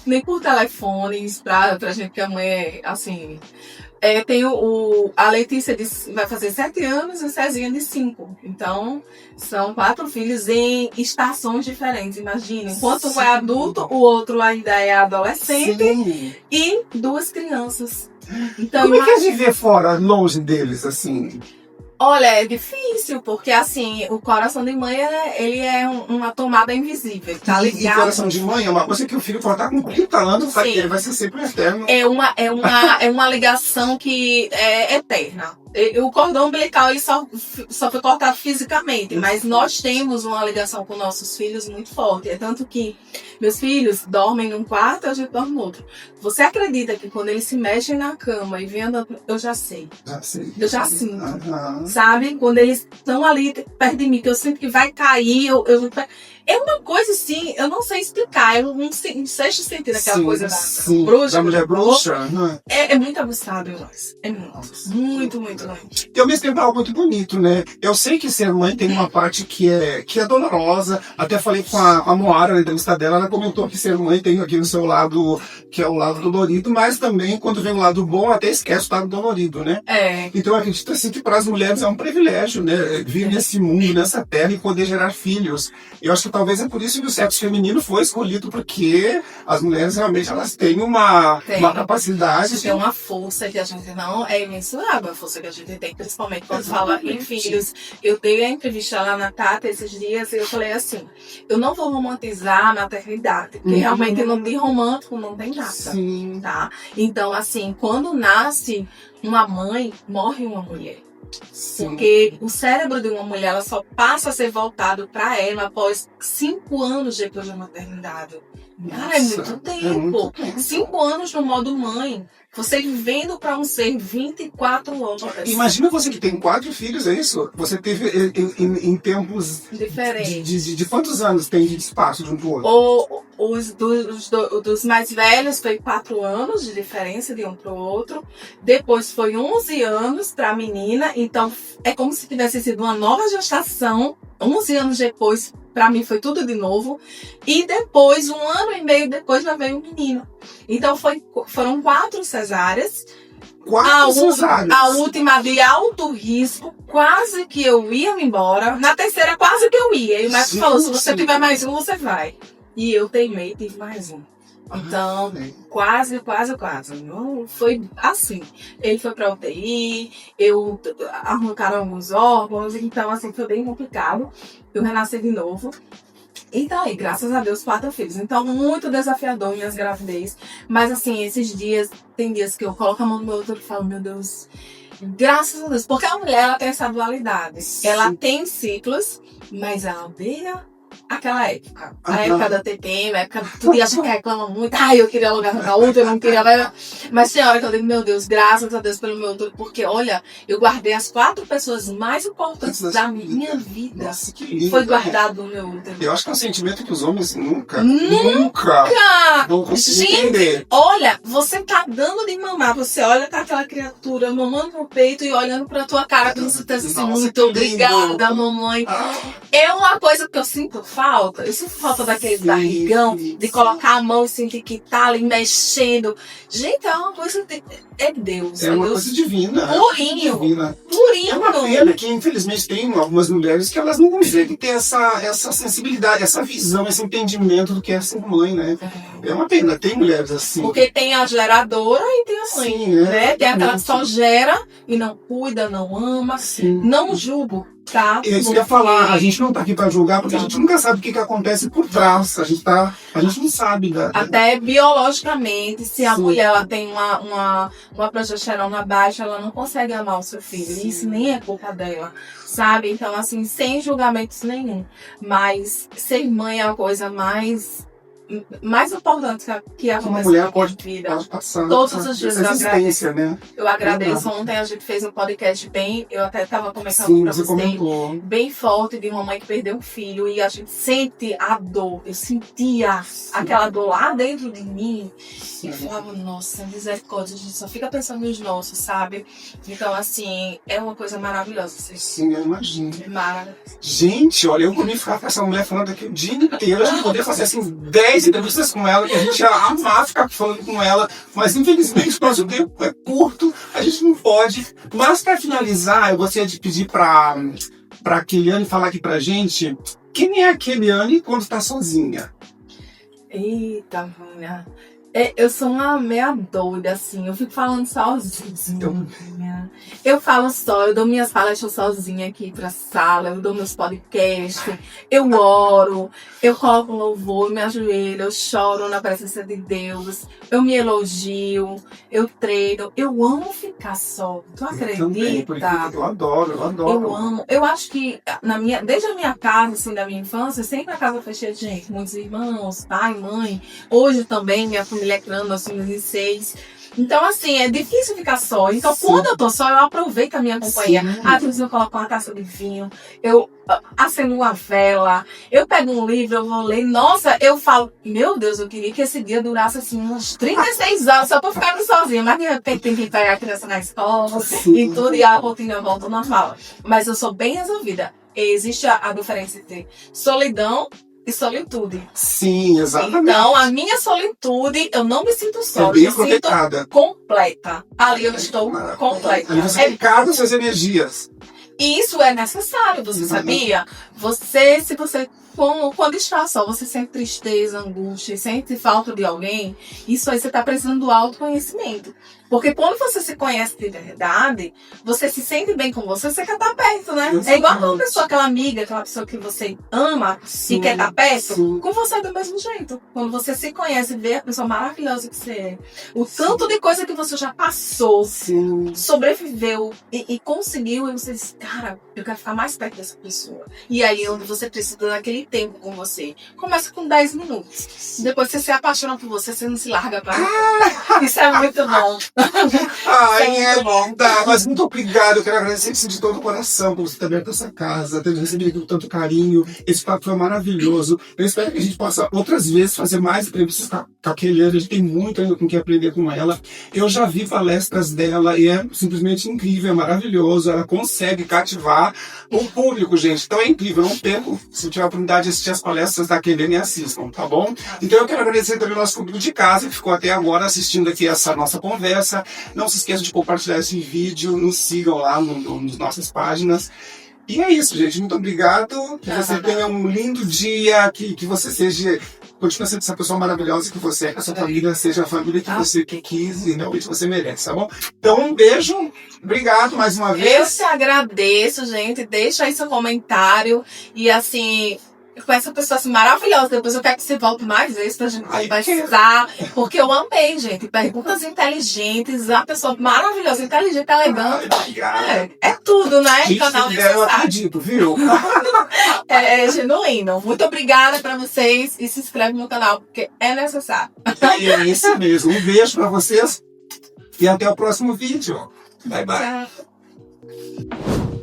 Nem por telefones pra gente, que a mãe é assim. Tenho a Letícia vai fazer 7 anos e o Cezinha de 5. Então, são 4 filhos em estações diferentes. Imagina, enquanto um é adulto, o outro ainda é adolescente. Sim. E 2 crianças. Então, Como é que é viver fora, longe deles, assim? olha, é difícil, porque assim, o coração de mãe, ele é uma tomada invisível, tá E ligado? coração de mãe é uma coisa que o filho pode estar com 30 anos, Sim. ele vai ser sempre eterno. É uma ligação que é eterna. O cordão umbilical ele só foi cortado fisicamente, mas nós temos uma ligação com nossos filhos muito forte. É tanto que meus filhos dormem num quarto e a gente dorme no outro. Você acredita que quando eles se mexem na cama e vêm andando, eu já sei. Eu já sinto. Aham. Sabe? Quando eles estão ali perto de mim, que eu sinto que vai cair, é uma coisa assim, eu não sei explicar. É um sexto sentido, aquela coisa da mulher bruxa. Né? É muito aguçado em nós. É muito, muito. E ao mesmo tempo é algo muito bonito, né? Eu sei que ser mãe tem uma parte que é dolorosa. Até falei com a Moara na entrevista dela, ela comentou que ser mãe tem aqui no seu lado, que é o lado dolorido, mas também quando vem o lado bom, até esquece o lado dolorido, né? Então eu acredito assim que para as mulheres é um privilégio, né? Vir nesse mundo, nessa terra e poder gerar filhos. Eu acho que talvez é por isso que o sexo feminino foi escolhido, porque as mulheres realmente elas têm uma capacidade. Tem uma força que a gente não é imensurável, a força que a gente tem, principalmente quando fala em filhos. Eu dei a entrevista lá na Tata esses dias e eu falei assim, eu não vou romantizar a maternidade, porque realmente não tem romântico, não tem nada. Sim. Tá? Então, assim, quando nasce uma mãe, morre uma mulher. Sim. Porque o cérebro de uma mulher ela só passa a ser voltado para ela após 5 anos depois da maternidade. Cara, é muito tempo. 5 anos no modo mãe. Você vivendo para um ser 24 horas. Imagina você que tem 4 filhos, é isso? Você teve em tempos diferentes. De quantos anos tem de espaço de um pro outro? Dos mais velhos foi 4 anos de diferença de um pro outro. Depois foi 11 anos para a menina. Então é como se tivesse sido uma nova gestação. 11 anos depois, para mim foi tudo de novo. E depois, 1 ano e meio depois, já veio o menino. Então foram 4 cesáreas. 4 cesáreas. A última de alto risco, quase que eu ia me embora. Na terceira, quase que eu ia. E o médico falou, se você tiver mais um, você vai. E eu teimei e tive mais um. Então, quase. Não foi assim. Ele foi pra UTI, arrancaram alguns órgãos, então assim, foi bem complicado. Eu renasci de novo. E tá aí, graças a Deus, 4 filhos. Então, muito desafiador minhas gravidez. Mas assim, esses dias, tem dias que eu coloco a mão no meu outro e falo, meu Deus, graças a Deus. Porque a mulher, ela tem essa dualidade. Sim. Ela tem ciclos, mas ela odeia aquela época. A época da TPM, a época que a gente reclama muito. Eu queria lugar na outra, eu não queria. Mas tem hora que eu digo, meu Deus, graças a Deus pelo meu útero. Porque, olha, eu guardei as 4 pessoas mais importantes da minha vida. Nossa, que lindo. Foi guardado no meu útero. Eu acho que é um sentimento que os homens nunca vão conseguir entender. Olha, você tá dando de mamar, você olha pra aquela criatura mamando no peito e olhando pra tua cara, como você tá assim, muito obrigada, mamãe. É uma coisa que eu sinto falta. Eu sinto falta daquele barrigão, de colocar a mão e sentir que tá ali mexendo. Gente, é uma coisa é Deus. É uma coisa divina. Purinho. É uma pena que, infelizmente, tem algumas mulheres que elas não conseguem ter essa sensibilidade, essa visão, esse entendimento do que é ser mãe, né? É uma pena, tem mulheres assim. Porque tem a geradora e tem a mãe. Sim, né? Tem aquela que só gera e não cuida, não ama. Sim. Não julgo. Tá, isso que eu ia falar, a gente não tá aqui pra julgar, porque a gente nunca sabe o que acontece por trás. A gente não sabe. Até biologicamente, se a mulher ela tem uma progesterona baixa, ela não consegue amar o seu filho. Sim. Isso nem é culpa dela, sabe? Então, assim, sem julgamentos nenhum. Mas ser mãe é a coisa mais mais importantes que Uma aconteceu mulher na minha vida. pode passar Todos essa os dias existência, né? Eu agradeço. Ontem a gente fez um podcast eu até estava comentando Sim, pra você você, comentou. bem forte, de uma mãe que perdeu um filho e a gente sente a dor. Eu sentia aquela dor lá dentro de mim e falava, nossa, misericórdia, a gente só fica pensando nos nossos, sabe? Então, assim, é uma coisa maravilhosa. Sim, eu imagino. É maravilhoso. Gente, olha, eu comi ficar com essa mulher falando aqui o dia inteiro. A gente poderia fazer assim 10 entrevistas com ela, que a gente ia amar ficar falando com ela, mas infelizmente o nosso tempo é curto, a gente não pode. Mas para finalizar, eu gostaria de pedir para a Keliane falar aqui pra gente quem é a Keliane quando tá sozinha. Eita, Vânia. Eu sou uma meia doida, assim. Eu fico falando sozinha. Eu falo só, eu dou minhas palestras sozinha aqui pra sala, eu dou meus podcasts, eu oro, eu coloco louvor, eu me ajoelho, eu choro na presença de Deus, eu me elogio, eu treino. Eu amo ficar só. Tu acredita? Eu adoro. Eu amo. Eu acho que desde a minha casa, assim, da minha infância, sempre a casa foi cheia de gente. Muitos irmãos, pai, mãe. Hoje também, minha família é grande, nós somos em 6. Então, assim, é difícil ficar só. Então, quando eu tô só, eu aproveito a minha companhia. Às vezes eu coloco uma taça de vinho, eu acendo uma vela, eu pego um livro, eu vou ler. Nossa, eu falo, meu Deus, eu queria que esse dia durasse, assim, uns 36 anos só pra ficar sozinha. Mas, de repente, tem que pegar a criança na escola e tudo, e a rotina volta normal. Mas eu sou bem resolvida. Existe a diferença entre solidão e solitude. Sim, exatamente. Então, a minha solitude, eu não me sinto só. É bem eu me sinto aproveitada. completa. Ali eu estou completa. Ali você recarga suas energias. E isso é necessário, você sabia? Se você, quando está só, você sente tristeza, angústia, sente falta de alguém, isso aí você está precisando do autoconhecimento. Porque quando você se conhece de verdade, você se sente bem com você quer estar perto, né? Exatamente. É igual aquela pessoa, aquela amiga, aquela pessoa que você ama e quer estar perto, sim. com você é do mesmo jeito. Quando você se conhece, vê a pessoa maravilhosa que você é, o tanto de coisa que você já passou, sobreviveu e conseguiu, e você diz, cara, eu quero ficar mais perto dessa pessoa. E aí, onde você precisa daquele tempo com você. Começa com 10 minutos. Depois você se apaixona por você não se larga pra Isso é muito bom. Ai, tá, mas muito obrigado. Eu quero agradecer isso de todo o coração por você ter aberto essa casa, ter recebido aqui com tanto carinho. Esse papo foi maravilhoso. Eu espero que a gente possa outras vezes fazer mais entrevistas com a Keliane. A gente tem muito ainda com que aprender com ela. Eu já vi palestras dela e é simplesmente incrível, é maravilhoso. Ela consegue cativar o público, gente. Então é incrível. Não perco. Se tiver a oportunidade de assistir as palestras da Keliane, assistam, tá bom? Então eu quero agradecer também o nosso público de casa que ficou até agora assistindo aqui essa nossa conversa. Não se esqueçam de compartilhar esse vídeo, nos sigam lá nas nossas páginas. E é isso, gente. Muito obrigado. Que você tenha um lindo dia, que você continue sendo essa pessoa maravilhosa que você é, que a sua família seja a família que você quis e realmente você merece, tá bom? Então, um beijo. Obrigado mais uma vez. Eu te agradeço, gente. Deixa aí seu comentário. E assim, com essa pessoa assim, maravilhosa. Depois eu quero que você volte mais vezes pra gente conversar. Porque eu amei, gente. Perguntas inteligentes. A pessoa maravilhosa, inteligente, elegante. É tudo, né? Gente, Canal eu acredito, viu? É genuíno. Muito obrigada pra vocês. E se inscreve no canal, porque é necessário. É isso mesmo. Um beijo pra vocês. E até o próximo vídeo. Bye, bye. Tchau.